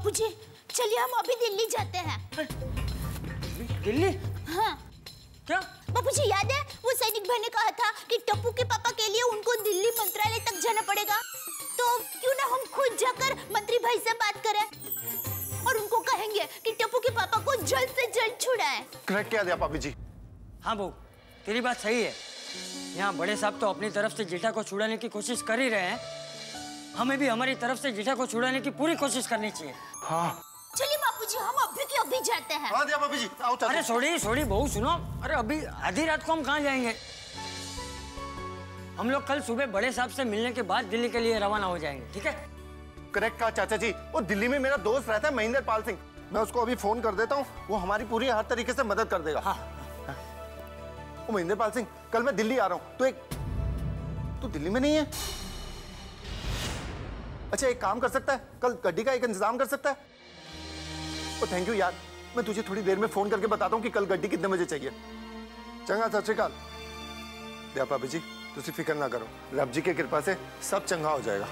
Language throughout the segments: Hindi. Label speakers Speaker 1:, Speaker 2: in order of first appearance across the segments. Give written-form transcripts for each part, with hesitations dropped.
Speaker 1: बापूजी चलिए हम अभी दिल्ली जाते हैं।
Speaker 2: दिल्ली?
Speaker 1: हाँ।
Speaker 2: क्या?
Speaker 1: बापूजी याद है वो सैनिक भाई ने कहा था कि टप्पू के पापा के लिए उनको दिल्ली मंत्रालय तक जाना पड़ेगा, तो क्यों ना हम खुद जाकर मंत्री भाई से बात करें और उनको कहेंगे कि टप्पू के पापा को जल्द से जल्द छुड़ाएं।
Speaker 3: करेक्ट कह दिया पापी जी।
Speaker 2: हाँ बहू, तेरी बात सही है। यहाँ बड़े साहब तो अपनी तरफ से जेठा को छुड़ाने की कोशिश कर ही रहे हैं, हमें भी हमारी तरफ से जेठा को छुड़ाने की पूरी कोशिश करनी चाहिए।
Speaker 3: हाँ
Speaker 1: चलिए बापूजी हम अभी के अभी जाते हैं।
Speaker 3: हाँ दिया पापी जी, आओ चलते।
Speaker 2: अरे छोड़ी बहू सुनो, अरे अभी आधी रात को हम कहाँ जाएंगे? हम लोग कल सुबह बड़े साहब से मिलने के बाद दिल्ली के लिए रवाना हो जाएंगे, ठीक है?
Speaker 3: करेक्ट कहा चाचा जी। वो दिल्ली में मेरा दोस्त रहता है महेंद्र पाल सिंह, मैं उसको अभी फोन कर देता हूँ, वो हमारी पूरी हर तरीके से मदद कर देगा।
Speaker 2: हाँ।
Speaker 3: वो महेंद्र पाल सिंह, कल मैं दिल्ली आ रहा हूँ, तो दिल्ली में नहीं है? अच्छा एक काम कर सकता है, कल गड्डी का एक इंतजाम कर सकता है? ओ थैंक यू यार, मैं तुझे थोड़ी देर में फोन करके बताता हूँ कि कल गड्डी कितने बजे चाहिए। चंगा सत श्री अकाल। दया भाभी जी तुसी फिक्र ना करो, रब जी की कृपा से सब चंगा हो जाएगा।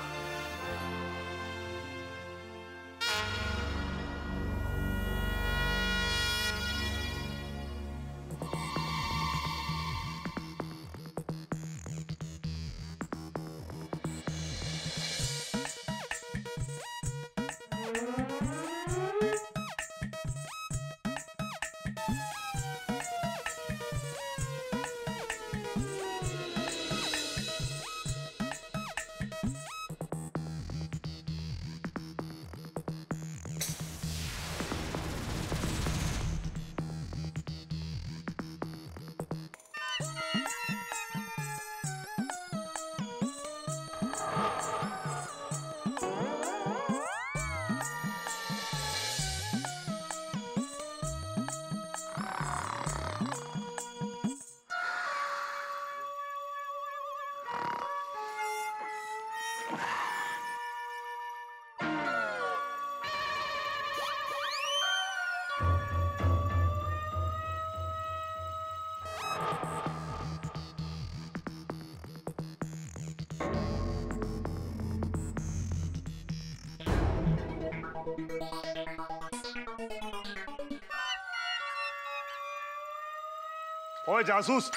Speaker 4: ओए जासूस,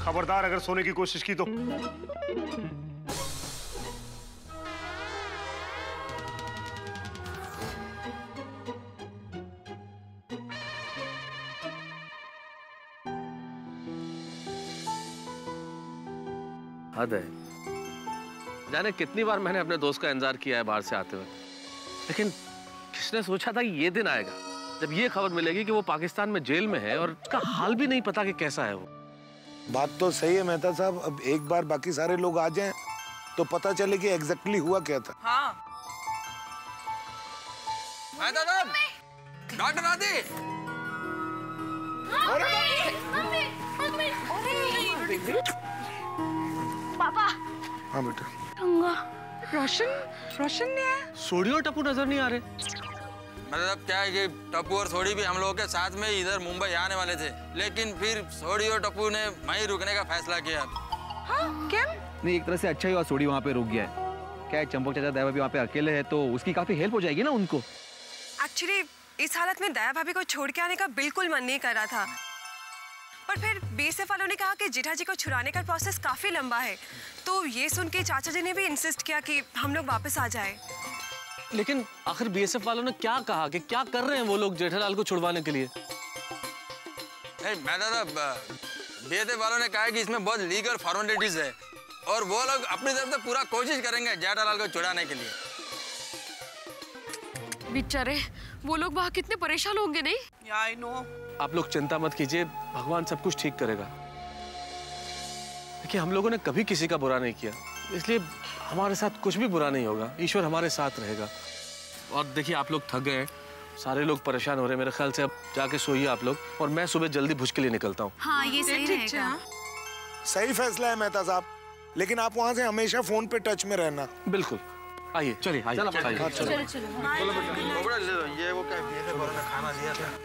Speaker 4: खबरदार अगर सोने की कोशिश की तो।
Speaker 5: हद है। जाने कितनी बार मैंने अपने दोस्त का इंतजार किया है बाहर से आते हुए, लेकिन किसने सोचा था ये दिन आएगा जब ये खबर मिलेगी कि वो पाकिस्तान में जेल में है और उसका हाल भी नहीं पता कि कैसा है वो।
Speaker 6: बात तो सही है मेहता साहब, अब एक बार बाकी सारे लोग आ जाएं तो पता चले कि एग्जैक्टली हुआ क्या था।
Speaker 7: हाँ। मेहता साहब, डॉक्टर आदि।
Speaker 1: पापा।
Speaker 6: हाँ बेटा।
Speaker 7: रोशन नहीं है।
Speaker 5: सोडी और टप्पू नजर नहीं आ रहे।
Speaker 7: मतलब क्या है कि टप्पू और सोडी भी हम लोगों के साथ में इधर मुंबई आने वाले थे, लेकिन फिर सोडी और टप्पू ने वहीं रुकने का फैसला किया। हाँ, क्यों?
Speaker 8: नहीं, एक तरह से अच्छा ही हुआ सोडी वहाँ पे रुक गया है। क्या है, चंपक चाचा दया भाभी वहाँ पे अकेले है तो उसकी काफी हेल्प हो जाएगी ना उनको।
Speaker 9: एक्चुअली इस हालत में दया भाभी को छोड़ के आने का बिल्कुल मन नहीं कर रहा था, पर फिर बीएसएफ वालों ने कहा कि जेठा जी को छुड़ाने का प्रोसेस काफी लंबा है, तो ये सुन के चाचा जी ने भी इंसिस्ट किया कि हम लोग वापस आ जाए।
Speaker 5: लेकिन आखिर बीएसएफ वालों ने क्या कहा कि क्या कर रहे हैं वो लोग जेठालाल को छुड़वाने के लिए?
Speaker 7: बीएसएफ वालों ने कहा कि इसमें बहुत लीगल फॉर्मेलिटीज है और वो लोग अपनी तरफ से पूरा कोशिश करेंगे जेठालाल को छुड़ाने के लिए।
Speaker 9: बेचारे वो लोग वहाँ कितने परेशान होंगे नहीं?
Speaker 7: I know.
Speaker 5: आप लोग चिंता मत कीजिए, भगवान सब कुछ ठीक करेगा। देखिए हम लोगों ने कभी किसी का बुरा नहीं किया, इसलिए हमारे साथ कुछ भी बुरा नहीं होगा, ईश्वर हमारे साथ रहेगा। और देखिए आप लोग थक गए हैं, सारे लोग परेशान हो रहे हैं, मेरे ख्याल से अब जाके सोइए आप लोग, और मैं सुबह जल्दी भुज के लिए निकलता हूँ।
Speaker 9: हाँ ये सही रहेगा।
Speaker 6: सही फैसला है मेहता साहब, लेकिन आप वहाँ से हमेशा फोन पे टच में रहना।
Speaker 5: बिल्कुल, आइए चलिए आइए।
Speaker 6: चलो
Speaker 5: चलो
Speaker 3: ये वो क्या बीएसएफ वालों ने खाना दिया था।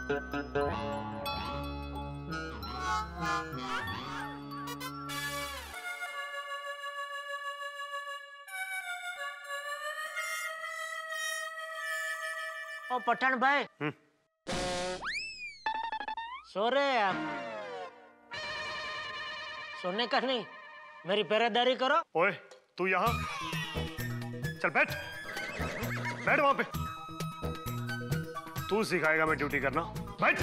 Speaker 4: ओ पठान भाई, सो रहे हैं आप? सोने का नहीं, मेरी पहरेदारी करो।
Speaker 10: ओए तू यहाँ चल, बैठ बैठ वहां पे। तू सिखाएगा मैं ड्यूटी करना, बैठ।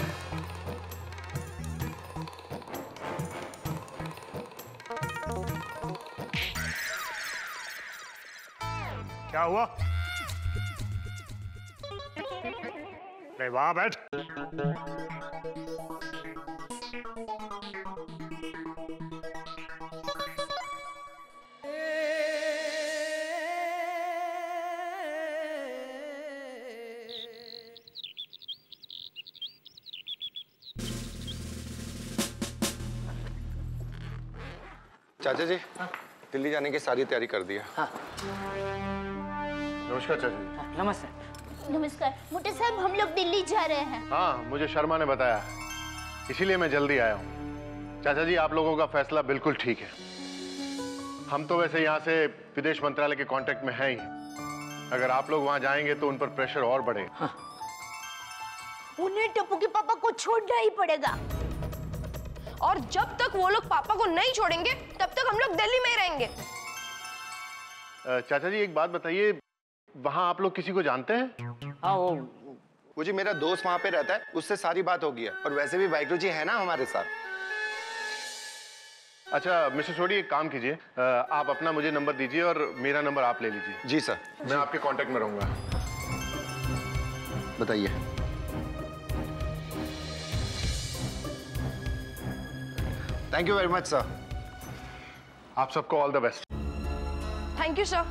Speaker 10: क्या हुआ? नहीं, वहां बैठ।
Speaker 3: चाचा जी, दिल्ली जाने की सारी तैयारी कर दी है।
Speaker 2: हाँ।
Speaker 10: नमस्कार चाचा जी।
Speaker 2: नमस्ते।
Speaker 1: नमस्कार मोटे साहब, हम लोग दिल्ली जा रहे हैं।
Speaker 10: हाँ, मुझे शर्मा ने बताया, इसीलिए मैं जल्दी आया हूँ। चाचा जी, आप लोगों का फैसला बिल्कुल ठीक है। हम तो वैसे यहाँ से विदेश मंत्रालय के कांटेक्ट में हैं ही। अगर आप लोग वहाँ जाएंगे तो उन पर प्रेशर और बढ़ेगा।
Speaker 2: हाँ।
Speaker 1: उन्हें टप्पू के पापा को छोड़ना ही पड़ेगा।
Speaker 9: और जब तक वो लोग पापा को नहीं छोड़ेंगे तब तक हम लोग दिल्ली में ही रहेंगे।
Speaker 10: चाचा जी, एक बात बताइए, वहाँ आप लोग किसी को जानते हैं?
Speaker 2: हाँ,
Speaker 3: वो जी मेरा दोस्त वहाँ पे रहता है, उससे सारी बात हो गई है। और वैसे भी वाहिगुरु जी है ना हमारे साथ।
Speaker 10: अच्छा मिस्टर सोडी, एक काम कीजिए, आप अपना मुझे नंबर दीजिए और मेरा नंबर आप ले लीजिए।
Speaker 3: जी सर।
Speaker 10: मैं आपके कांटेक्ट में रहूंगा।
Speaker 3: बताइए। Thank you very much sir.
Speaker 10: आप सबको all the best.
Speaker 9: Thank you sir.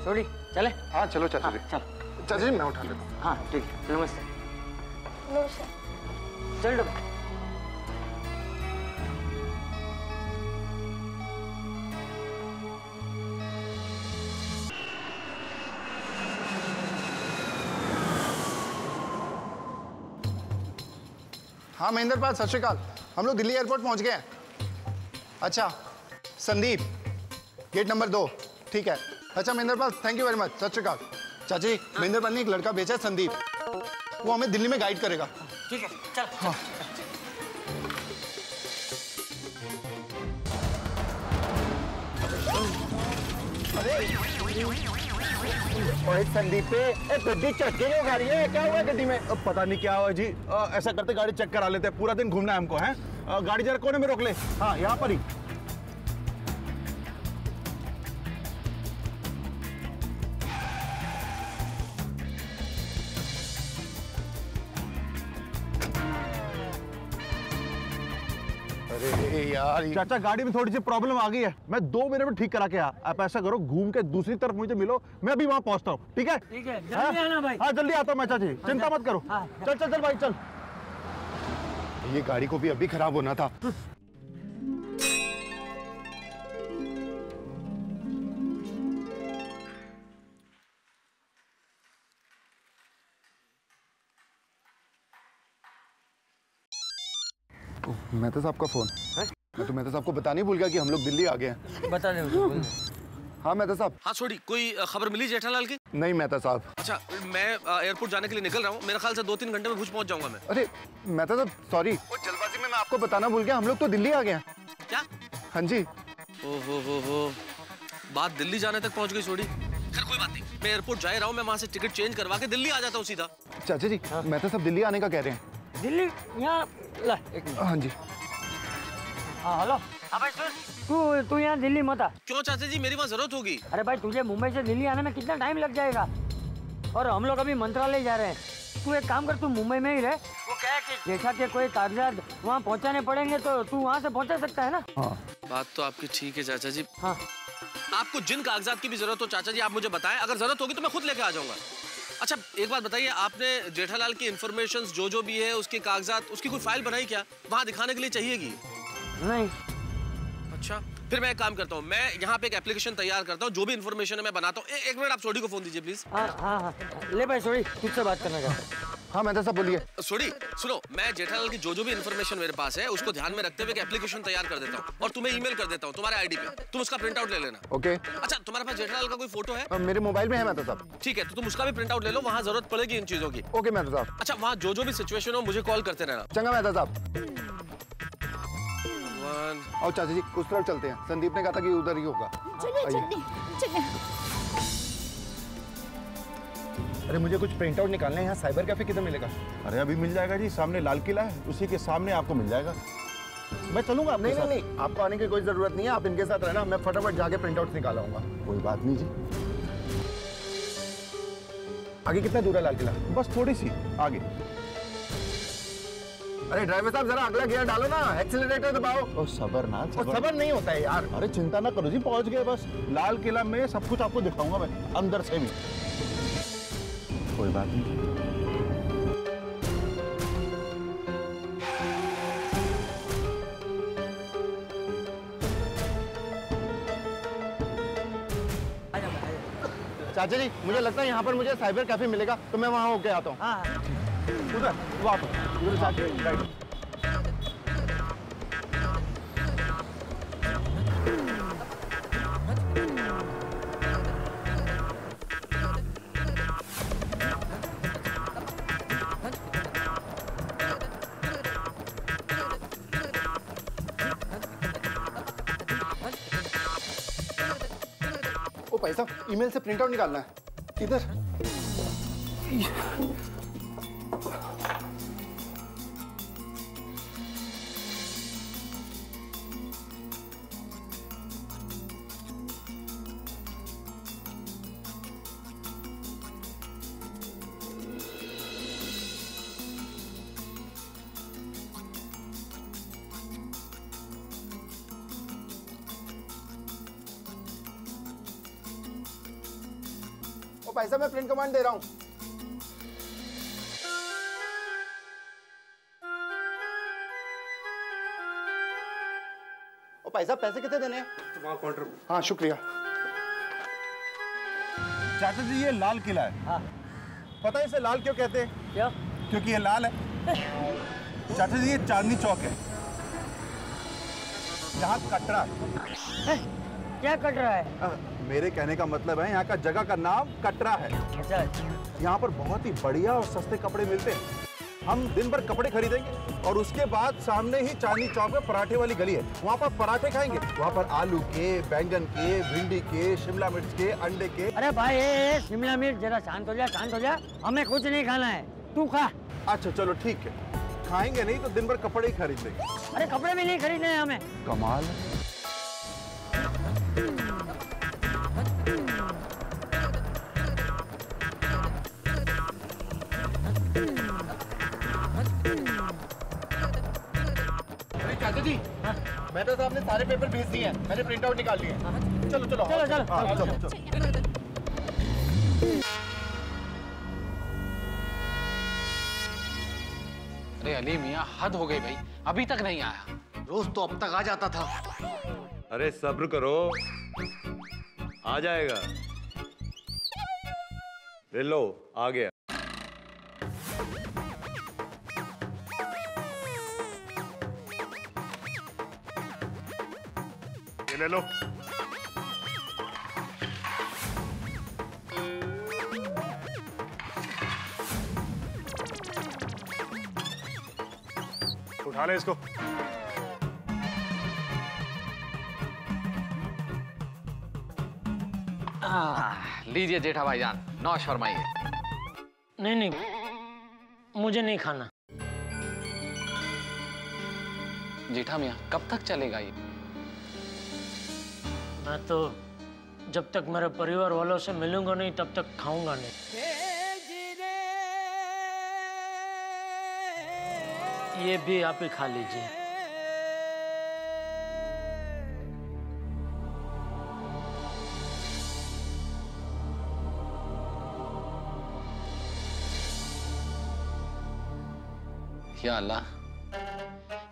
Speaker 2: सोडी चले?
Speaker 3: हाँ चलो चाचा जी।
Speaker 2: चल
Speaker 3: चाचा जी, मैं उठा लेता हूँ।
Speaker 2: हाँ ठीक है। नमस्ते।
Speaker 1: नमस्ते।
Speaker 2: चल डब्बा।
Speaker 3: हाँ महेंद्र पाल, सत श्रीकाल। हम लोग दिल्ली एयरपोर्ट पहुंच गए हैं। अच्छा संदीप, गेट नंबर 2। ठीक है। अच्छा Mahendra Pal, thank you very much, सत श्रीकाल। चाची, महेंद्र पाल ने एक लड़का भेजा है संदीप, वो हमें दिल्ली में गाइड करेगा।
Speaker 2: ठीक है, चल।
Speaker 3: हाँ।
Speaker 11: ओए संदीप पे गड्डी चक्के क्यों खा रही है? क्या हुआ गड्डी में? पता नहीं क्या हुआ जी। ऐसा करते गाड़ी चेक करा लेते, पूरा दिन घूमना है हमको। है गाड़ी जरा कोने में रोक ले। हाँ यहाँ पर ही।
Speaker 3: अरे यार
Speaker 11: चाचा, गाड़ी में थोड़ी सी प्रॉब्लम आ गई है, मैं 2 मिनट में ठीक करा के आ। आप ऐसा करो, घूम के दूसरी तरफ मुझे मिलो, मैं अभी वहां पहुंचता हूँ। ठीक है?
Speaker 2: ठीक है, जल्दी आना भाई।
Speaker 11: हाँ जल्दी आता हूँ मैं चाची, चिंता मत करो। चल चल चल भाई चल।
Speaker 3: ये गाड़ी को भी अभी खराब होना था। मेहता साहब का फोन है? मैं तो मेहता साहब को बताने ही भूल गया कि हम लोग दिल्ली आ गए हैं।
Speaker 2: बता दे मुझे।
Speaker 3: हाँ मेहता साहब।
Speaker 5: हाँ छोड़ी, कोई खबर मिली जेठालाल की?
Speaker 3: नहीं मेहता साहब।
Speaker 5: अच्छा, मैं एयरपोर्ट जाने के लिए निकल रहा हूँ। मेरे ख्याल से 2-3 घंटे में भुज पहुंच जाऊंगा मैं।
Speaker 3: अरे मेहता साहब सॉरी, वो जल्दबाजी में मैं आपको बताना भूल गया, हम लोग तो दिल्ली आ गए हैं।
Speaker 5: क्या?
Speaker 3: हाँ जी।
Speaker 5: हो बात दिल्ली जाने तक पहुंच गई छोड़ी। खैर कोई बात नहीं, मैं एयरपोर्ट जा रहा हूँ, मैं वहाँ से टिकट चेंज करवा के दिल्ली आ जाता हूँ सीधा।
Speaker 3: चाचा जी, मेहता साहब दिल्ली आने का कह रहे हैं।
Speaker 2: दिल्ली? यहाँ ला।
Speaker 3: हाँ जी।
Speaker 2: हाँ हेलो। हाँ भाई सुन, तू यहाँ दिल्ली मत आ।
Speaker 5: क्यों चाचा जी, मेरी वहाँ जरूरत होगी।
Speaker 2: अरे भाई, तुझे मुंबई से दिल्ली आने में कितना टाइम लग जाएगा, और हम लोग अभी मंत्रालय जा रहे हैं। तू एक काम कर, तू मुंबई में ही रह। वो क्या है कि जेठा के कोई कागजात वहाँ पहुँचाने पड़ेंगे तो तू वहाँ से पहुँचा सकता है ना।
Speaker 3: हाँ
Speaker 5: बात तो आपकी ठीक है चाचा जी।
Speaker 2: हाँ,
Speaker 5: आपको जिन कागजात की भी जरूरत हो चाचा जी, आप मुझे बताएं, अगर जरूरत होगी तो मैं खुद लेके आ जाऊंगा। अच्छा एक बात बताइए, आपने जेठालाल की इन्फॉर्मेशन जो भी है, उसके कागजात, उसकी कोई फाइल बनाई क्या? वहाँ दिखाने के लिए चाहिएगी?
Speaker 2: नहीं।
Speaker 5: अच्छा, फिर मैं एक काम करता हूँ, मैं यहाँ पे एक एप्लीकेशन तैयार करता हूँ, जो भी इन्फॉर्मेशन है मैं बनाता हूँ। एक मिनट आप सोडी को फोन दीजिए प्लीज।
Speaker 2: हाँ हाँ हाँ, ले भाई सोडी, तुझसे बात करना चाहता हूँ।
Speaker 3: हाँ मेहता साहब बोलिए।
Speaker 5: सोडी सुनो, मैं जेठालाल की जो भी इन्फॉर्मेशन मेरे पास है उसको ध्यान में रखते हुए एक एप्लीकेशन तैयार कर देता हूँ और तुम्हें ईमेल कर देता हूँ तुम्हारे आईडी पे। तुम उसका प्रिंट आउट ले लेना।
Speaker 3: ओके।
Speaker 5: अच्छा, तुम्हारे पास जेठालाल का कोई फोटो है?
Speaker 3: मेरे मोबाइल में है मेहता साहब।
Speaker 5: ठीक है, तो तुम उसका भी प्रिंट आउट ले लो, वहाँ जरूरत पड़ेगी इन चीजों की।
Speaker 3: ओके मेहता साहब।
Speaker 5: अच्छा, वहाँ जो भी सिचुएशन हो मुझे कॉल करते रहना।
Speaker 3: चंगा मेहता साहब। और चाचा जी उस तरफ चलते हैं, संदीप ने कहा था कि उधर ही होगा।
Speaker 1: चलिए चलिए चलिए।
Speaker 11: अरे मुझे कुछ प्रिंट आउट निकालना है, यहाँ साइबर कैफे किधर मिलेगा? अरे अभी मिल जाएगा जी, सामने लाल किला है, उसी के सामने आपको मिल जाएगा। मैं चलूंगा?
Speaker 3: नहीं नहीं नहीं, आपको आने की कोई जरूरत नहीं है, आप इनके साथ रहना, मैं फटाफट जाके प्रिंट आउट निकाल आऊंगा।
Speaker 11: कोई बात नहीं जी।
Speaker 3: आगे कितना दूर है लाल किला?
Speaker 11: बस थोड़ी सी आगे।
Speaker 3: अरे ड्राइवर साहब जरा अगला गियर डालो ना, एक्सीलरेटर दबाओ।
Speaker 11: ओ सबर ना,
Speaker 3: सबर नहीं होता है यार।
Speaker 11: अरे चिंता ना करो जी, पहुंच गए बस। लाल किला में सब कुछ आपको दिखाऊंगा मैं, अंदर से भी। कोई बात नहीं।
Speaker 3: चाचा जी मुझे लगता है यहाँ पर मुझे साइबर कैफे मिलेगा, तो मैं वहाँ होके आता हूँ।
Speaker 11: उधर वापस उधर चाचा राइट।
Speaker 3: भाई साहब ईमेल से प्रिंट आउट निकालना है, इधर। भाई साहब मैं प्रिंट कमांड दे रहा हूँ। ओ भाई साहब पैसे कितने देने हैं?
Speaker 11: वहाँ काउंटर।
Speaker 3: हाँ शुक्रिया।
Speaker 11: चाचा जी ये लाल किला है। हाँ। पता है इसे लाल क्यों कहते हैं?
Speaker 2: क्यों?
Speaker 11: क्योंकि ये लाल है। चाचा जी ये चांदनी चौक है, यहाँ कटरा है।
Speaker 2: क्या कट रहा है?
Speaker 11: मेरे कहने का मतलब है यहाँ का जगह का नाम कटरा है।
Speaker 2: अच्छा।
Speaker 11: यहाँ पर बहुत ही बढ़िया और सस्ते कपड़े मिलते हैं। हम दिन भर कपड़े खरीदेंगे और उसके बाद सामने ही चांदनी चौक में पराठे वाली गली है, वहाँ पर पराठे खाएंगे। वहाँ पर आलू के, बैंगन के, भिंडी के, शिमला मिर्च के, अंडे के।
Speaker 2: अरे भाई शिमला मिर्च जरा शांत हो जा, शांत हो जा, हमें कुछ नहीं खाना है, तू खा।
Speaker 11: अच्छा चलो ठीक है, खाएंगे नहीं तो दिन भर कपड़े ही खरीद लेंगे।
Speaker 2: अरे कपड़े भी नहीं खरीदने हैं हमें।
Speaker 11: कमाल है।
Speaker 3: चाचा जी मेहता साहब ने सारे पेपर भेज दिए हैं, मैंने प्रिंट आउट निकाल लिए। चलो चलो
Speaker 2: चलो चलो
Speaker 3: हाँ, चलो चलो।
Speaker 12: अरे अली मियाँ हद हो गई भाई, अभी तक नहीं आया। रोज तो अब तक आ जाता था।
Speaker 13: अरे सब्र करो, आ जाएगा। ले लो आ गया।
Speaker 10: ये ले लो। उठा ले इसको।
Speaker 12: लीजिए जेठा भाईजान, नौश फरमाइए।
Speaker 4: नहीं नहीं मुझे नहीं खाना।
Speaker 12: जेठा मियाँ कब तक चलेगा ये?
Speaker 4: मैं तो जब तक मेरे परिवार वालों से मिलूंगा नहीं तब तक खाऊंगा नहीं। ये भी आप ही खा लीजिए।
Speaker 12: या अल्लाह,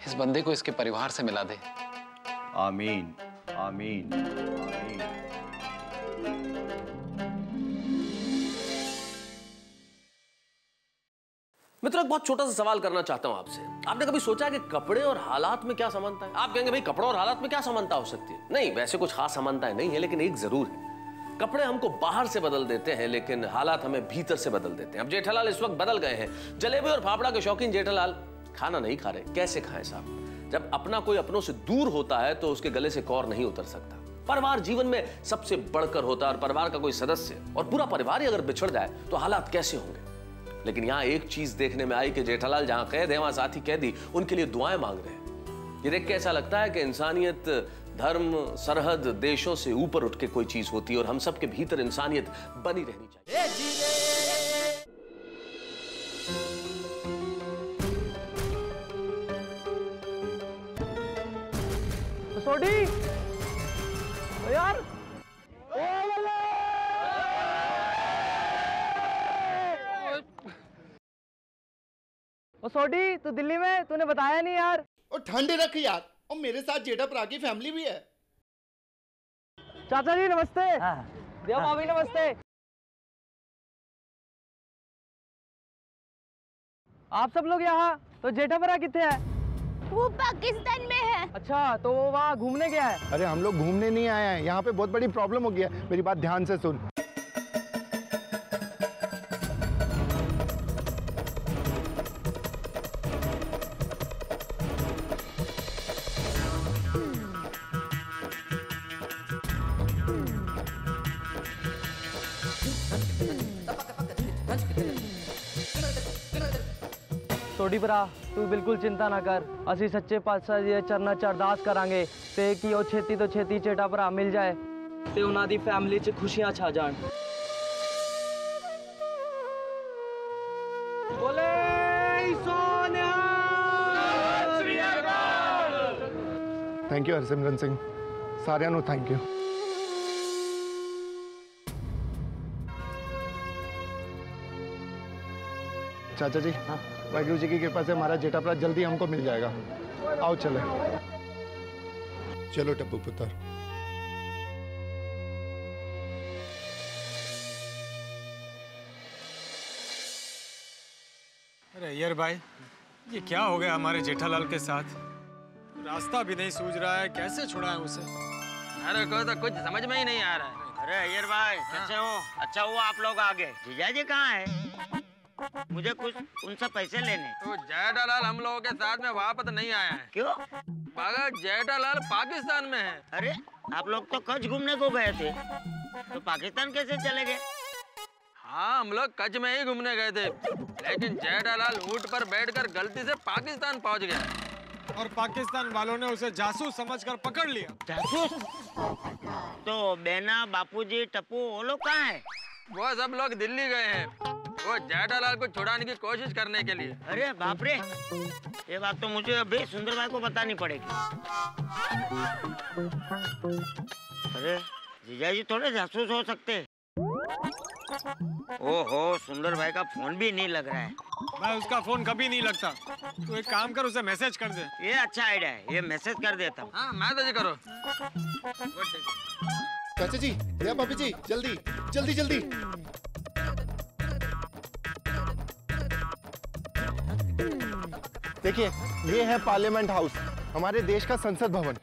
Speaker 12: इस बंदे को इसके परिवार से मिला दे।
Speaker 13: आमीन आमीन आमीन।
Speaker 5: मित्रों, एक बहुत छोटा सा सवाल करना चाहता हूं आपसे। आपने कभी सोचा कि कपड़े और हालात में क्या समानता है? आप कहेंगे भाई कपड़ों और हालात में क्या समानता हो सकती है? नहीं, वैसे कुछ खास समानताएं नहीं है, लेकिन एक जरूर है। कपड़े हमको बाहर से बदल देते हैं, लेकिन हालात हमें भीतर से बदल देते हैं। अब जेठालाल इस वक्त बदल गए हैं। जलेबी और फाफड़ा के शौकीन जेठालाल खाना नहीं खा रहे। कैसे खाएं साहब? जब अपना कोई अपनों से दूर होता है तो उसके गले से कौर नहीं उतर सकता। परिवार जीवन में सबसे बढ़कर होता है और परिवार का कोई सदस्य और पूरा परिवार ही अगर बिछड़ जाए तो हालात कैसे होंगे? लेकिन यहां एक चीज देखने में आई कि जेठालाल जहां कैद है वहां साथी कैदी उनके लिए दुआएं मांग रहे हैं। ये देख के ऐसा लगता है कि इंसानियत धर्म, सरहद, देशों से ऊपर उठ के कोई चीज होती है और हम सबके भीतर इंसानियत बनी रहनी चाहिए।
Speaker 2: सोडी यार, ओ सोडी, तू दिल्ली में, तूने बताया नहीं यार।
Speaker 14: और ठंडे रख यार, और मेरे साथ जेठा भरा की फैमिली भी है।
Speaker 2: चाचा जी नमस्ते। देव भाभी नमस्ते। आप सब लोग यहाँ, तो जेठा भरा कितने है?
Speaker 1: वो पाकिस्तान में है।
Speaker 2: अच्छा, तो वो वहाँ घूमने गया है?
Speaker 11: अरे हम लोग घूमने नहीं आए हैं, यहाँ पे बहुत बड़ी प्रॉब्लम हो गई है। मेरी बात ध्यान से सुन।
Speaker 2: सोडी भरा, तू बिल्कुल चिंता ना कर। असी सच्चे पातशाह जी चरना च अरदास करांगे ते कि ओ छेती तो छेती जेठा भरा मिल जाए ते उन्हां दी फैमिली च खुशियां छा जान। बोले सोनिया।
Speaker 11: थैंक यू हरसिमरन सिंह, सारियां नु थैंक यू। चाचा जी, वाहिगुरु जी की कृपा से हमारा जेठा भरा जल्दी हमको मिल जाएगा। आओ चले।
Speaker 3: चलो टप्पू पुत्र।
Speaker 15: अरे अय्यर भाई, ये क्या हो गया हमारे जेठालाल के साथ? रास्ता भी नहीं सूझ रहा है, कैसे छुड़ाएं उसे?
Speaker 7: अरे को तो कुछ समझ में ही नहीं आ रहा है।
Speaker 16: अरे अय्यर भाई, कैसे हो? अच्छा हुआ आप लोग आ गए। जीजाजी कहाँ है? मुझे कुछ उनसे पैसे लेने।
Speaker 7: तो जेठालाल हम लोगों के साथ में वापस नहीं आया है।
Speaker 16: क्यों?
Speaker 7: मगर जेठालाल पाकिस्तान में है।
Speaker 16: अरे आप लोग तो कच्छ घूमने को गए थे, तो पाकिस्तान कैसे चले गए?
Speaker 7: हाँ, हम लोग कच्छ में ही घूमने गए थे, लेकिन जेठालाल ऊंट पर बैठकर गलती से पाकिस्तान पहुंच गया
Speaker 15: और पाकिस्तान वालों ने उसे जासूस समझकर पकड़ लिया।
Speaker 16: जासूस? तो बेना, बापूजी, टप्पू वो लोग कहाँ है?
Speaker 7: वो सब लोग दिल्ली गए हैं, वो जेठालाल को छुड़ाने की कोशिश करने के लिए।
Speaker 16: अरे बाप रे, ये बात तो मुझे अभी सुंदर भाई को बतानी पड़ेगी। अरे जीजाजी थोड़े जासूस हो सकते। ओहो, सुंदर भाई का फोन भी नहीं लग रहा है।
Speaker 15: मैं उसका फोन कभी नहीं लगता। तू एक काम कर, उसे मैसेज कर दे।
Speaker 16: ये अच्छा आइडिया है, ये मैसेज कर देता हूँ।
Speaker 7: हाँ, मैसेज करो।
Speaker 14: चाचा जी, या भाभी जी, जल्दी जल्दी जल्दी।
Speaker 11: देखिए, ये है पार्लियामेंट हाउस, हमारे देश का संसद भवन।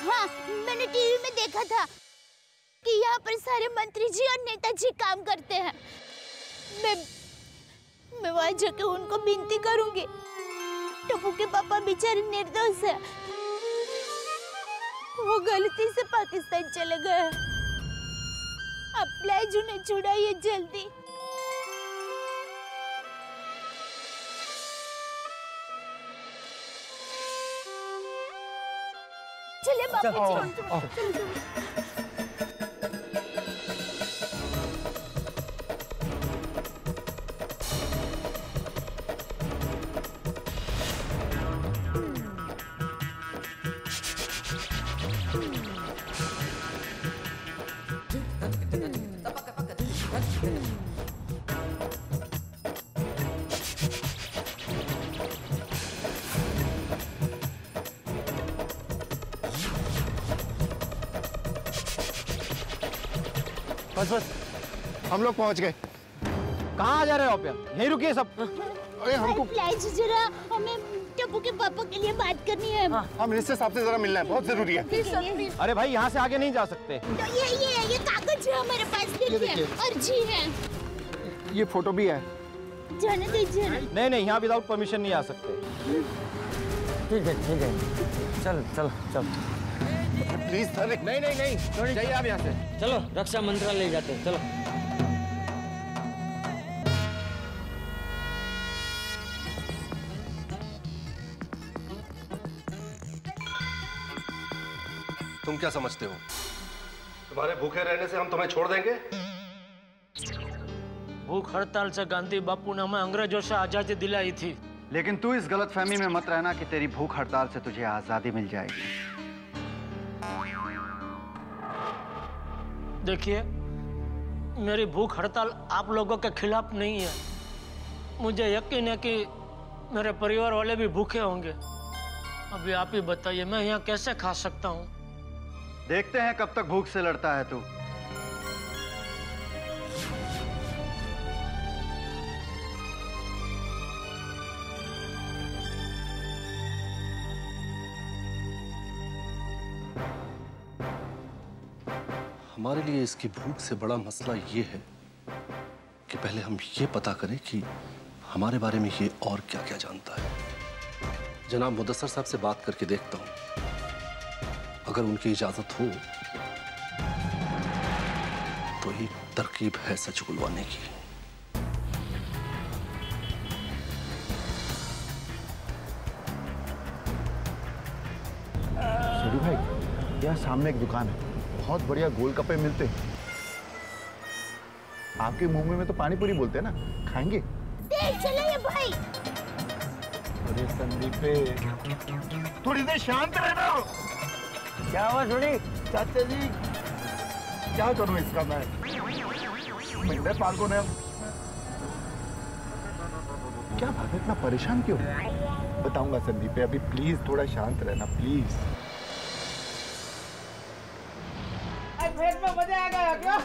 Speaker 1: हाँ, मैंने टीवी में देखा था कि यहाँ पर सारे मंत्री जी और नेताजी काम करते हैं। मैं वहां जाके उनको विनती करूंगी। टप्पू के पापा बेचारे निर्दोष है, वो गलती से पाकिस्तान चले गए। आप प्लीज उन्हें छुड़ाइए जल्दी। चले बापू जी।
Speaker 11: बस बस, हम लोग पहुंच गए।
Speaker 14: कहाँ आ जा रहे हो आप? यहीं रुकिए सब।
Speaker 11: अरे हमको
Speaker 1: प्लीज जरा हमें टप्पू के पापा के लिए बात करनी है।
Speaker 11: हाँ मिनिस्टर साहब से जरा मिलना है, बहुत जरूरी है।
Speaker 14: अरे भाई यहाँ से आगे नहीं जा सकते।
Speaker 1: तो ये कागज है हमारे पास, देखिए अर्जी है।
Speaker 11: ये फोटो भी है।
Speaker 1: जाने दीजिए।
Speaker 14: नहीं, यहाँ विदाउट परमिशन नहीं आ सकते।
Speaker 2: ठीक है, चल चल चल।
Speaker 11: Please sir.
Speaker 14: नहीं, जाइए आप यहाँ से।
Speaker 2: चलो रक्षा मंत्रालय जाते हैं, चलो।
Speaker 10: तुम क्या समझते हो? तुम्हारे भूखे रहने से हम तुम्हें छोड़ देंगे?
Speaker 4: भूख हड़ताल से गांधी बापू ने हमें अंग्रेजों से आजादी दिलाई थी।
Speaker 17: लेकिन तू इस गलतफहमी में मत रहना कि तेरी भूख हड़ताल से तुझे आजादी मिल जाएगी।
Speaker 4: देखिए, मेरी भूख हड़ताल आप लोगों के खिलाफ नहीं है। मुझे यकीन है कि मेरे परिवार वाले भी भूखे होंगे। अभी आप ही बताइए, मैं यहाँ कैसे खा सकता हूँ?
Speaker 17: देखते हैं कब तक भूख से लड़ता है तू।
Speaker 10: हमारे लिए इसकी भूख से बड़ा मसला ये है कि पहले हम ये पता करें कि हमारे बारे में ये और क्या क्या जानता है। जनाब मुदस्सर साहब से बात करके देखता हूँ, अगर उनकी इजाजत हो तो एक तरकीब है सच उगलवाने की।
Speaker 11: सरू भाई, यहाँ सामने एक दुकान है, बहुत बढ़िया गोलगप्पे मिलते हैं। आपके मुंह में तो पानी पूरी बोलते हैं ना, खाएंगे?
Speaker 1: चलो ये भाई।
Speaker 11: अरे संदीप, थोड़ी देर शांत रहना।
Speaker 2: क्या हुआ थोड़ी?
Speaker 11: चाचा जी, क्या करूं इसका मैं? मिलने पालको ने। क्या बात है, इतना परेशान क्यों? बताऊंगा संदीप, अभी प्लीज थोड़ा शांत रहना प्लीज।
Speaker 14: पेट में मजा आ गया क्या?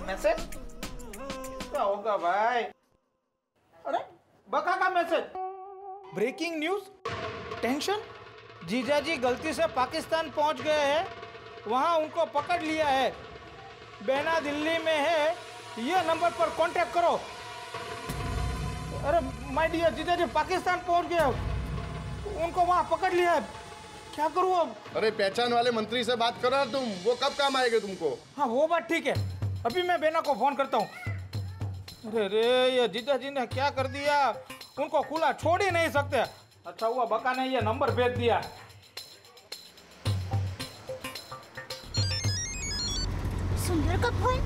Speaker 14: मैसेज क्या होगा भाई? अरे बका का मैसेज। Breaking news, tension. जीजाजी गलती से पाकिस्तान पहुंच गए हैं, वहां उनको पकड़ लिया है। बहना दिल्ली में है, ये नंबर पर कांटेक्ट करो। अरे माय डियर, जीजाजी पाकिस्तान पहुंच गए, उनको वहां पकड़ लिया है। क्या करूं अब?
Speaker 11: अरे पहचान वाले मंत्री से बात करो तुम, वो कब काम आएंगे तुमको?
Speaker 14: हाँ वो बात ठीक है, अभी मैं बेना को फोन करता हूँ। अरे रे, ये जीजाजी ने क्या कर दिया, उनको खुला छोड़ ही नहीं सकते। अच्छा हुआ बका ने ये नंबर भेज दिया।
Speaker 1: सुंदर का फोन।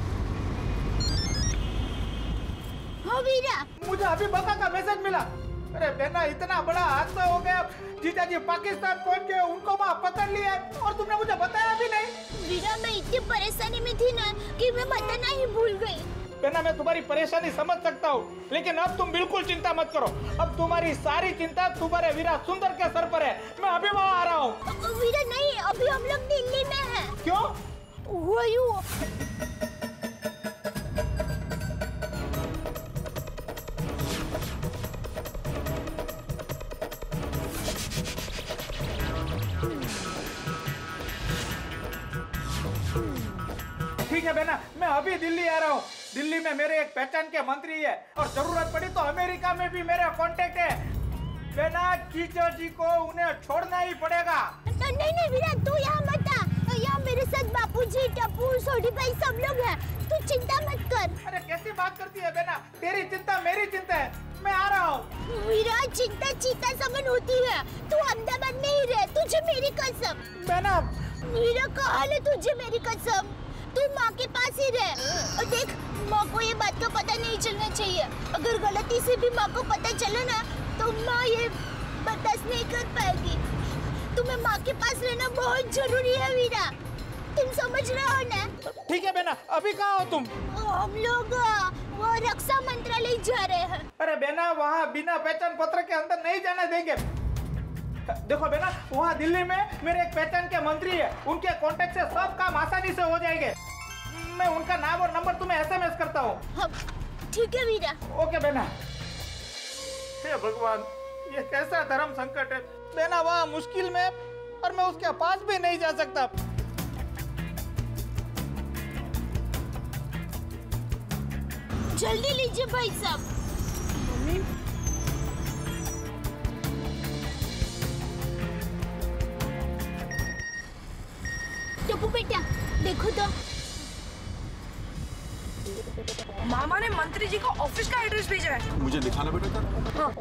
Speaker 1: हाँ वीरा,
Speaker 14: मुझे अभी बका का मैसेज मिला। अरे बेना, इतना बड़ा हादसा हो गया, जीजाजी पाकिस्तान पहुंच गए, उनको वहां पकड़ लिया और तुमने मुझे बताया भी नहीं।
Speaker 1: वीरा, मैं इतनी परेशानी में थी ना कि मैं बताना ही भूल गई।
Speaker 14: बेना, मैं तुम्हारी परेशानी समझ सकता हूँ, लेकिन अब तुम बिल्कुल चिंता मत करो। अब तुम्हारी सारी चिंता तुम्हारे वीरा सुंदर के सर पर है। मैं अभी वहाँ आ रहा हूँ।
Speaker 1: वीरा नहीं, अभी हम लोग दिल्ली में हैं।
Speaker 14: क्यों? ठीक है बेना, मैं अभी दिल्ली आ रहा हूँ। दिल्ली में मेरे एक पहचान के मंत्री है और जरूरत पड़ी तो अमेरिका में भी मेरा कांटेक्ट है। बेना, टीचर जी को उन्हें छोड़ना ही पड़ेगा।
Speaker 1: नहीं वीरा, तू यहाँ मत आ। यहाँ मेरे साथ बापूजी, टप्पू, सोडी भाई सब लोग हैं। तू चिंता मत कर।
Speaker 14: अरे कैसी बात करती है बेना, तेरी चिंता मेरी चिंता है। मैं आ रहा हूँ।
Speaker 1: वीरा, चिंता चीता समन होती है। तू अहमदाबाद में ही रह, तुझे मेरी कसम।
Speaker 14: बेना।
Speaker 1: वीरा, कहा ले तुझे मेरी कसम, तू माँ के पास ही रह। और देख, माँ को ये बात का पता नहीं चलना चाहिए। अगर गलती से भी माँ को पता चला ना तो माँ ये बर्दाश्त नहीं कर पाएगी। तुम्हें माँ के पास रहना बहुत जरूरी है वीरा, तुम समझ रहे हो ना?
Speaker 14: ठीक है बेना, अभी कहाँ हो तुम?
Speaker 1: हम लोग वो रक्षा मंत्रालय जा रहे हैं।
Speaker 14: अरे बेना, वहाँ बिना पहचान पत्र के अंदर नहीं जाने देंगे। देखो बेटा, वहाँ दिल्ली में मेरे एक पहचान के मंत्री है, उनके कांटेक्ट से सब काम आसानी से हो जाएंगे। मैं उनका नाम और नंबर तुम्हें SMS करता हूँ।
Speaker 1: ठीक है वीरा।
Speaker 14: ओके बेना। हे भगवान, ये कैसा धर्म संकट है। बेना वहाँ मुश्किल में और मैं उसके पास भी नहीं जा सकता।
Speaker 1: जल्दी लीजिए भाई साहब।
Speaker 14: मम्मी
Speaker 1: टप्पू बेटा देखो तो।
Speaker 9: मामा ने मंत्री जी को ऑफिस का एड्रेस भेजा है।
Speaker 11: मुझे दिखाना बेटा था।
Speaker 9: हाँ।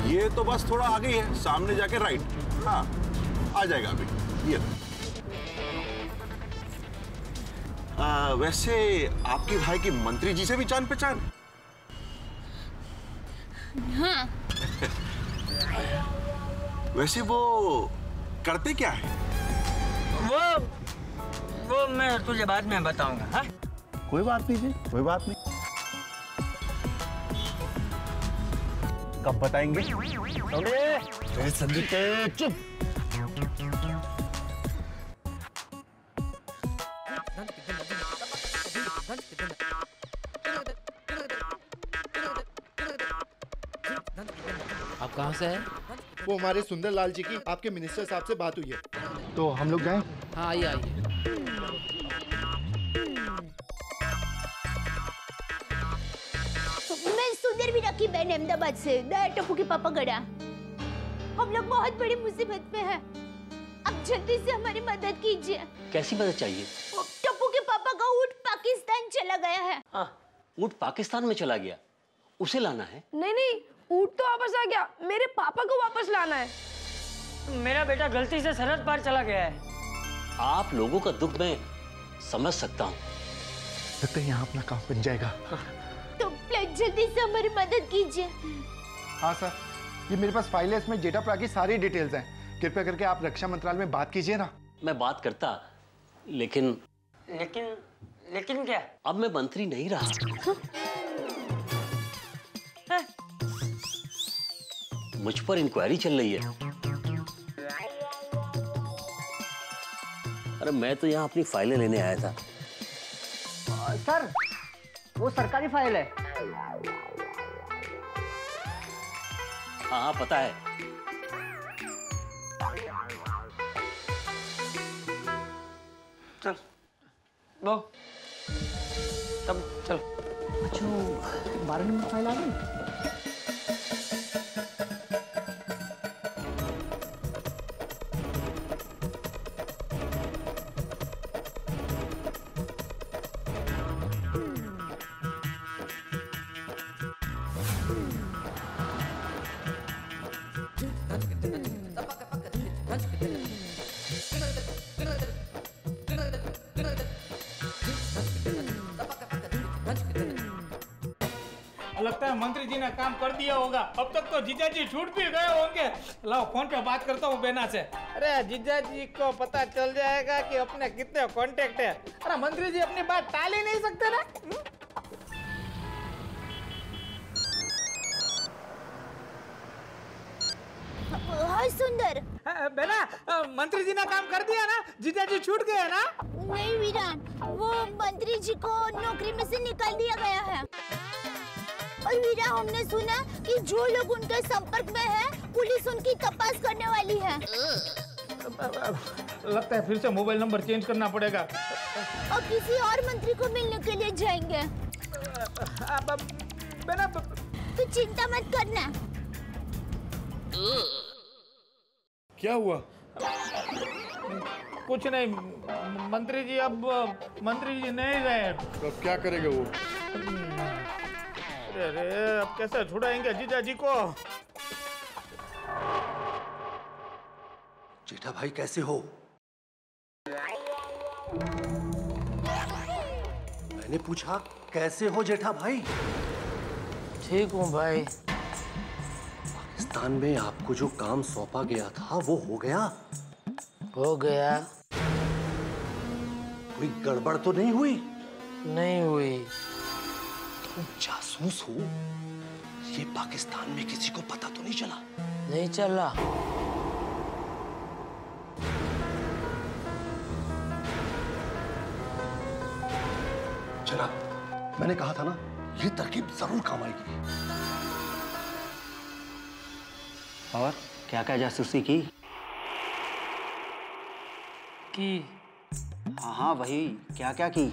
Speaker 11: ये तो बस थोड़ा आगे ही है, सामने जाके राइट। हाँ आ जाएगा अभी। ये वैसे आपके भाई की मंत्री जी से भी जान पहचान?
Speaker 1: हाँ।
Speaker 11: वैसे वो करते क्या है?
Speaker 2: वो मैं तुझे बाद में बताऊंगा। हाँ?
Speaker 11: कोई बात नहीं जी, कोई बात नहीं। कब बताएंगे? संदीप चुप।
Speaker 12: आप कहाँ से हैं?
Speaker 18: वो हमारे सुंदर लाल जी की आपके मिनिस्टर साहब से बात हुई है, तो हम लोग जाएं?
Speaker 12: हाँ आइए आइए।
Speaker 1: मैं सुंदर वीरा की बहन अहमदाबाद से, टप्पू के पापा गड़ा। हम लोग बहुत बड़ी मुसीबत में हैं। अब जल्दी से हमारी मदद कीजिए।
Speaker 19: कैसी मदद चाहिए?
Speaker 1: टप्पू के पापा का ऊँट पाकिस्तान चला गया है।
Speaker 19: ऊँट पाकिस्तान में चला गया, उसे लाना है?
Speaker 9: नहीं नहीं, ऊँट तो वापस आ गया, मेरे पापा को वापस लाना है।
Speaker 2: मेरा बेटा गलती से सरहद पार चला गया है।
Speaker 19: आप लोगों का दुख मैं समझ सकता हूँ।
Speaker 18: लगता है यहाँ अपना काम बन जाएगा।
Speaker 1: तो प्लीज जल्दी से हमारी मदद कीजिए।
Speaker 18: हाँ सर, ये मेरे पास फाइल है, इसमें जेठाप्रा की सारी डिटेल्स हैं। कृपया करके आप रक्षा मंत्रालय में बात कीजिए ना।
Speaker 19: मैं बात करता, लेकिन
Speaker 2: क्या?
Speaker 19: अब मैं मंत्री नहीं रहा। मुझ पर इंक्वायरी चल रही है। अरे मैं तो यहाँ अपनी फाइलें लेने आया था।
Speaker 2: सर, वो सरकारी फाइल है।
Speaker 19: हाँ पता है।
Speaker 2: चल लो, तब चल।
Speaker 14: अच्छा 12 नंबर फाइल आ गई। लगता है मंत्री जी ने काम कर दिया होगा। अब तक तो जीजा जी छूट भी गए होंगे। लाओ फोन पे बात करता हूँ बेना से। अरे जीजा जी को पता चल जाएगा कि अपने कितने कांटेक्ट है। अरे मंत्री जी अपनी बात टाल ही नहीं सकते ना।
Speaker 1: हाय सुंदर।
Speaker 14: बेना, मंत्री जी ने काम कर दिया ना? जीजा जी छूट गए ना?
Speaker 1: नहीं वीरान, वो मंत्री जी को नौकरी में से निकाल दिया गया है। और वीरा, हमने सुना कि जो लोग उनके संपर्क में है, पुलिस उनकी तपास करने वाली है।
Speaker 14: लगता है फिर से मोबाइल नंबर चेंज करना पड़ेगा।
Speaker 1: और किसी और मंत्री को मिलने के लिए जाएंगे।
Speaker 14: बेना,
Speaker 1: तू चिंता मत करना।
Speaker 18: क्या हुआ?
Speaker 14: कुछ नहीं, मंत्री जी अब मंत्री जी नहीं रहे।
Speaker 18: तो क्या करेंगे वो?
Speaker 14: अरे अब कैसे छुड़ाएंगे जीजा जी को?
Speaker 20: जेठा भाई कैसे हो? मैंने पूछा कैसे हो जेठा भाई?
Speaker 4: ठीक हूँ भाई।
Speaker 20: पाकिस्तान में आपको जो काम सौंपा गया था वो हो गया?
Speaker 4: हो गया।
Speaker 20: कोई गड़बड़ तो नहीं हुई?
Speaker 4: नहीं हुई।
Speaker 20: तुम जासूस हो? ये पाकिस्तान में किसी को पता तो नहीं चला?
Speaker 4: नहीं चला।
Speaker 20: चला, मैंने कहा था ना, ये तरकीब जरूर काम आएगी।
Speaker 17: और क्या क्या जासूसी की? हाँ हाँ वही, क्या क्या की?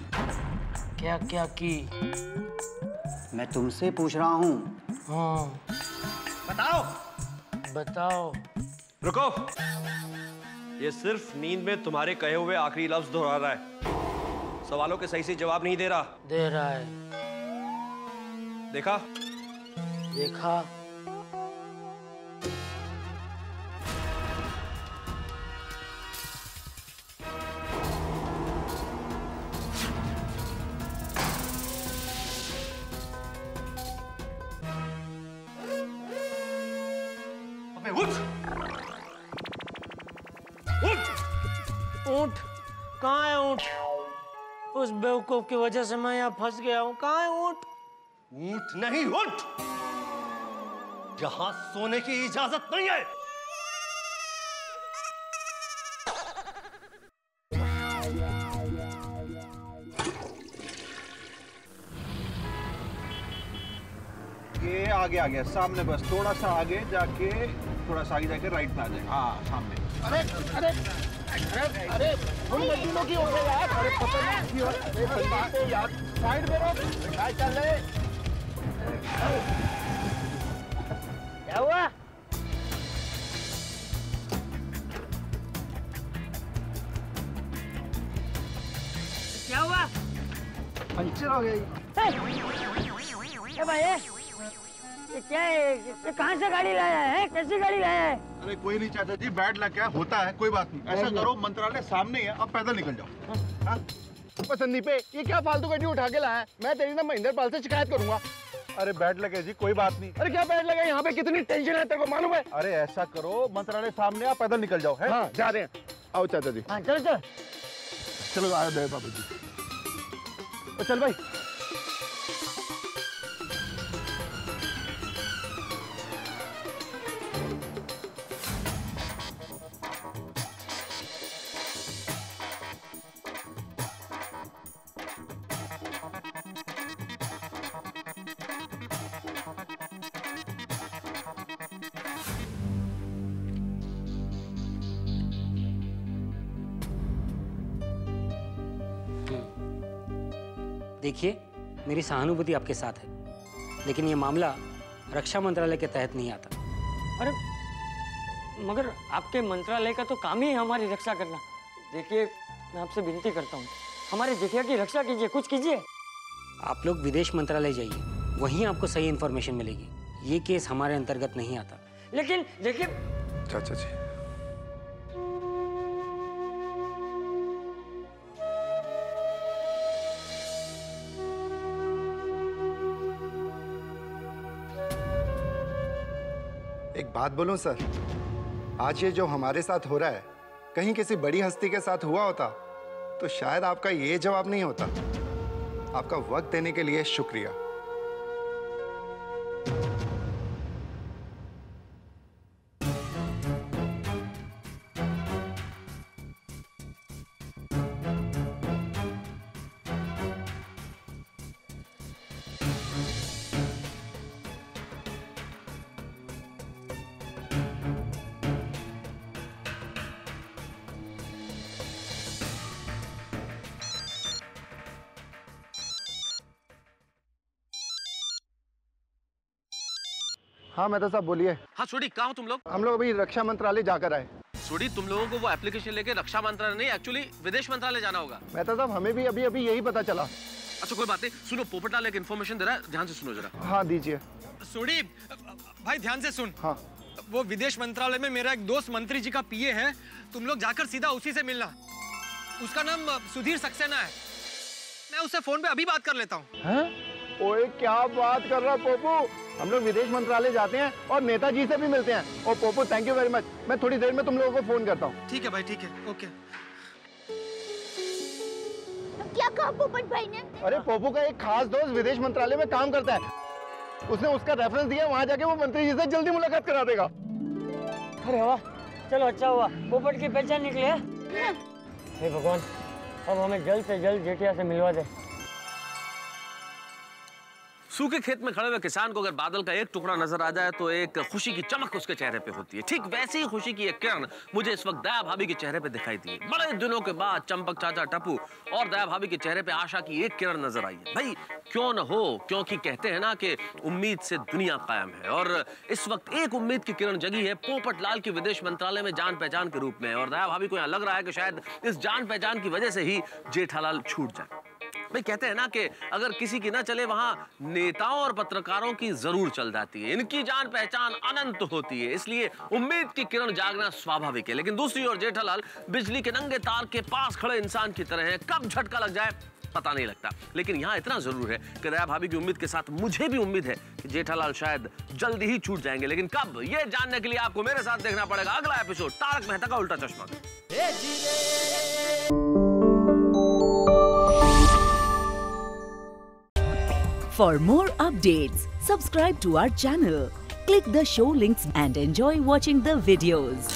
Speaker 4: क्या क्या की?
Speaker 17: मैं तुमसे पूछ रहा हूँ।
Speaker 4: हाँ
Speaker 13: बताओ।
Speaker 4: बताओ।
Speaker 13: रुको, ये सिर्फ नींद में तुम्हारे कहे हुए आखिरी लफ्ज दोहरा रहा है, सवालों के सही से जवाब नहीं दे रहा।
Speaker 4: दे रहा है।
Speaker 13: देखा?
Speaker 4: देखा। ऊंट कहाँ है? ऊंट उस बेवकूफ की वजह से मैं यहाँ फंस गया हूँ। कहाँ है ऊंट?
Speaker 20: ऊंट नहीं, ऊंट। यहाँ सोने की इजाजत नहीं है।
Speaker 11: ये आगे आ गया, सामने बस थोड़ा सा आगे जाके, थोड़ा सा आगे जाके राइट में आ जाएगा। हाँ सामने। अरे अरे अरे अरे तुम मजदूरों की हो गए यार। अरे पता नहीं की हो। अरे संदीप यार साइड में रोक। क्या चल रहे?
Speaker 2: क्या हुआ? क्या हुआ?
Speaker 11: पंचर हो गई।
Speaker 2: क्या भाई ये क्या है? ये कहाँ से गाड़ी लाया है? कैसी गाड़ी लाया है?
Speaker 11: अरे कोई नहीं चाचा जी, बैड लग गया, होता है, कोई बात नहीं। ऐसा करो, मंत्रालय सामने ही है, अब पैदल निकल जाओ। हाँ?
Speaker 18: संदीप ये क्या फालतू गाड़ी उठा के लाया है? मैं तेरी ना महेंद्र पाल से शिकायत करूंगा।
Speaker 11: अरे बैड लगे जी, कोई बात नहीं।
Speaker 18: अरे क्या बैड लगे? यहाँ पे कितनी टेंशन है तेरे को मालूम है?
Speaker 11: अरे ऐसा करो, मंत्रालय सामने, आप पैदल निकल जाओ। है?
Speaker 18: हाँ जा रहे हैं। आओ चाचा जी।
Speaker 2: हाँ चलो चलो
Speaker 11: चलो आया दे बाबू जी। चल भाई।
Speaker 21: देखिए, मेरी सहानुभूति आपके साथ है, लेकिन ये मामला रक्षा मंत्रालय के तहत नहीं आता।
Speaker 2: अरे मगर आपके मंत्रालय का तो काम ही है हमारी रक्षा करना। देखिए मैं आपसे विनती करता हूँ, हमारे जेठिया की रक्षा कीजिए, कुछ कीजिए।
Speaker 21: आप लोग विदेश मंत्रालय जाइए, वहीं आपको सही इन्फॉर्मेशन मिलेगी। ये केस हमारे अंतर्गत नहीं आता।
Speaker 2: लेकिन देखिए
Speaker 3: चाचा जी,
Speaker 18: एक बात बोलूं सर, आज ये जो हमारे साथ हो रहा है, कहीं किसी बड़ी हस्ती के साथ हुआ होता तो शायद आपका ये जवाब नहीं होता। आपका वक्त देने के लिए शुक्रिया। हाँ मेहता साहब बोलिए।
Speaker 5: हाँ छोड़ी, कहाँ हो तुम लोग?
Speaker 18: हम लोग अभी रक्षा मंत्रालय जाकर आए।
Speaker 5: छोड़ी, तुम लोगों को वो एप्लीकेशन लेके रक्षा मंत्रालय नहीं, एक्चुअली विदेश मंत्रालय जाना होगा।
Speaker 18: मेहता साहब हमें भी अभी अभी यही पता चला।
Speaker 5: अच्छा कोई बात नहीं, सुनो, पोपटलाल एक इन्फॉर्मेशन दे रहा है, ध्यान से सुनो जरा।
Speaker 18: हाँ दीजिए।
Speaker 15: सोडी भाई ध्यान से सुन।
Speaker 18: हाँ।
Speaker 15: वो विदेश मंत्रालय में मेरा एक दोस्त मंत्री जी का पीए है, तुम लोग जाकर सीधा उसी से मिलना। उसका नाम सुधीर सक्सेना है। मैं उससे फोन पे अभी बात कर लेता हूँ।
Speaker 18: ओए क्या बात कर रहा पोपू, हम लोग विदेश मंत्रालय जाते हैं और नेताजी से भी मिलते हैं। और पोपू थैंक यू वेरी मच, मैं थोड़ी देर में तुम लोगों को फोन करता हूँ।
Speaker 15: ठीक है भाई, ठीक है, ओके।
Speaker 1: क्या कहा पोपट भाई ने?
Speaker 18: अरे पोपू का एक खास दोस्त विदेश मंत्रालय में काम करता है
Speaker 10: उसने उसका रेफरेंस दिया, वहां जाके वो मंत्री जी से जल्दी मुलाकात करा देगा।
Speaker 2: अरे वाह, चलो अच्छा हुआ पोपट की पहचान निकली है। हे भगवान, अब हमें जल्द से जल्द जेठिया से मिलवा दे।
Speaker 5: सूखे खेत में खड़े हुए किसान को अगर बादल का एक टुकड़ा नजर आ जाए तो एक खुशी की चमक उसके चेहरे पे होती है। ठीक वैसी ही खुशी की एक किरण मुझे इस वक्त दया भाभी के चेहरे पे दिखाई दी। बड़े दिनों के बाद चंपक चाचा, टप्पू और दया भाभी के चेहरे पे आशा की एक किरण नजर आई है। भाई क्यों न हो, क्योंकि कहते हैं ना कि उम्मीद से दुनिया कायम है। और इस वक्त एक उम्मीद की किरण जगी है पोपट लाल की विदेश मंत्रालय में जान पहचान के रूप में। और दया भाभी को यहाँ लग रहा है कि शायद इस जान पहचान की वजह से ही जेठालाल छूट जाए। भाई कहते हैं ना कि अगर किसी की ना चले वहां नेताओं और पत्रकारों की जरूर चल जाती है। इनकी जान पहचान अनंत होती है, इसलिए उम्मीद की किरण जागना स्वाभाविक है। लेकिन दूसरी ओर जेठालाल बिजली के नंगे तार के पास खड़े इंसान की तरह है। कब झटका लग जाए पता नहीं लगता। लेकिन यहाँ इतना जरूर है कि दया भाभी की उम्मीद के साथ मुझे भी उम्मीद है कि जेठालाल शायद जल्दी ही छूट जाएंगे। लेकिन कब, ये जानने के लिए आपको मेरे साथ देखना पड़ेगा अगला एपिसोड तारक मेहता का उल्टा चश्मा।
Speaker 8: For more updates, subscribe to our channel, click the show links and enjoy watching the videos.